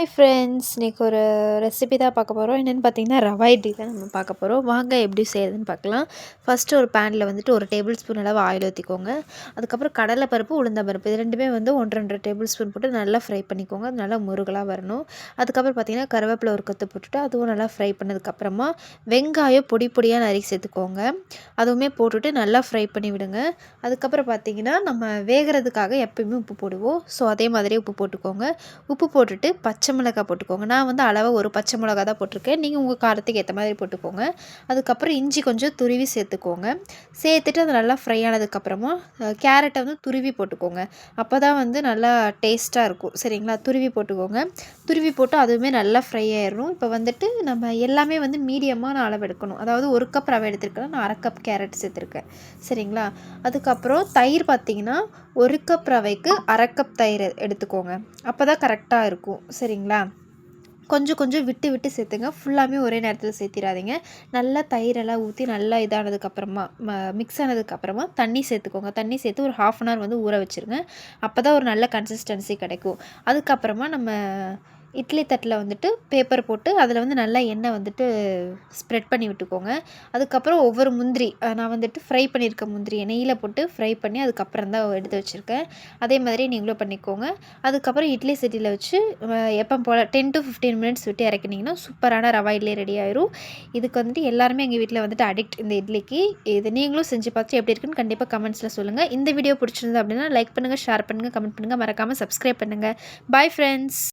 Hi friends, இன்றைக்கி ஒரு recipe தான் பார்க்க போகிறோம். என்னென்னு பார்த்தீங்கன்னா, ரவா இட்லி தான் நம்ம பார்க்க போகிறோம். வாங்க எப்படி செய்யுதுன்னு பார்க்கலாம். ஃபஸ்ட்டு ஒரு பேனில் வந்துட்டு 1 டேபிள் ஸ்பூன் அளவு ஆயில் ஊற்றிக்கோங்க. அதுக்கப்புறம் கடலைப்பருப்பு, உளுந்தம்பருப்பு இது ரெண்டுமே வந்து 1 2 டேபிள் ஸ்பூன் போட்டு நல்லா ஃப்ரை பண்ணிக்கோங்க. அது நல்லா முருகலாக வரணும். அதுக்கப்புறம் பார்த்தீங்கன்னா, கருவேப்பிலை ஒரு கொத்து போட்டுட்டு அதுவும் நல்லா ஃப்ரை பண்ணதுக்கப்புறமா வெங்காயம் பொடி பொடியாக நறுக்கி சேர்த்துக்கோங்க. அதுவுமே போட்டுட்டு நல்லா ஃப்ரை பண்ணி விடுங்க. அதுக்கப்புறம் பார்த்தீங்கன்னா, நம்ம வேகிறதுக்காக எப்பயுமே உப்பு போடுவோம். ஸோ அதே மாதிரியே உப்பு போட்டுக்கோங்க. உப்பு போட்டுட்டு பச்சை மிளகாய் போட்டுக்கோங்க. நான் வந்து அளவாக ஒரு பச்சை மிளகாய் தான் போட்டிருக்கேன். நீங்கள் உங்கள் காரத்துக்கு ஏற்ற மாதிரி போட்டுக்கோங்க. அதுக்கப்புறம் இஞ்சி கொஞ்சம் துருவி சேர்த்துக்கோங்க. சேர்த்துட்டு அது நல்லா ஃப்ரை ஆனதுக்கப்புறமா கேரட்டை வந்து துருவி போட்டுக்கோங்க. அப்போ தான் வந்து நல்லா டேஸ்ட்டாக இருக்கும். சரிங்களா? துருவி போட்டுக்கோங்க. துருவி போட்டு அதுவுமே நல்லா ஃப்ரை ஆயிடும். இப்போ வந்துட்டு நம்ம எல்லாமே வந்து மீடியமான அளவு எடுக்கணும். அதாவது 1 கப் ரவை எடுத்துருக்கேன், நான் 1/2 கப் கேரட் சேர்த்துருக்கேன். சரிங்களா? அதுக்கப்புறம் தயிர் பார்த்தீங்கன்னா 1 கப் ரவைக்கு 1/2 கப் தயிர் எடுத்துக்கோங்க. அப்போ தான் கரெக்டாக இருக்கும். சரிங்களா? கொஞ்சம் கொஞ்சம் விட்டு விட்டு சேர்த்துங்க. ஃபுல்லாமே ஒரே நேரத்தில் சேர்த்திடாதீங்க. நல்லா தயிரெல்லாம் ஊற்றி நல்லா இதானதுக்கப்புறமா மிக்ஸ் ஆனதுக்கப்புறமா தண்ணி சேர்த்துக்கோங்க. தண்ணி சேர்த்து ஒரு 1/2 அன் ஹவர் வந்து ஊற வச்சுருங்க. அப்போ தான் ஒரு நல்ல கன்சிஸ்டன்சி கிடைக்கும். அதுக்கப்புறமா நம்ம இட்லி தட்டில் வந்துட்டு பேப்பர் போட்டு அதில் வந்து நல்லா எண்ணெய் வந்துட்டு ஸ்ப்ரெட் பண்ணி விட்டுக்கோங்க. அதுக்கப்புறம் ஒவ்வொரு முந்திரி நான் வந்துட்டு ஃப்ரை பண்ணியிருக்க முந்திரியை நெய்யில் போட்டு ஃப்ரை பண்ணி அதுக்கப்புறம் தான் எடுத்து வச்சுருக்கேன். அதே மாதிரி நீங்களும் பண்ணிக்கோங்க. அதுக்கப்புறம் இட்லி சட்டியில் வச்சு எப்பவும் போல் 10 to 15 மினிட்ஸ் விட்டு இறக்குனீங்கன்னா சூப்பரான ரவா இட்லி ரெடி ஆயிரும். இதுக்கு வந்துட்டு எல்லாருமே எங்கள் வீட்டில் வந்துட்டு அடிக்ட் இந்த இட்லிக்கு. இது நீங்களும் செஞ்சு பார்த்துட்டு எப்படி இருக்குன்னு கண்டிப்பாக கமெண்ட்ஸில் சொல்லுங்கள். இந்த வீடியோ பிடிச்சிருந்தது அப்படின்னா லைக் பண்ணுங்கள், ஷேர் பண்ணுங்கள், கமெண்ட் பண்ணுங்கள். மறக்காமல் சப்ஸ்கிரைப் பண்ணுங்கள். Bye friends.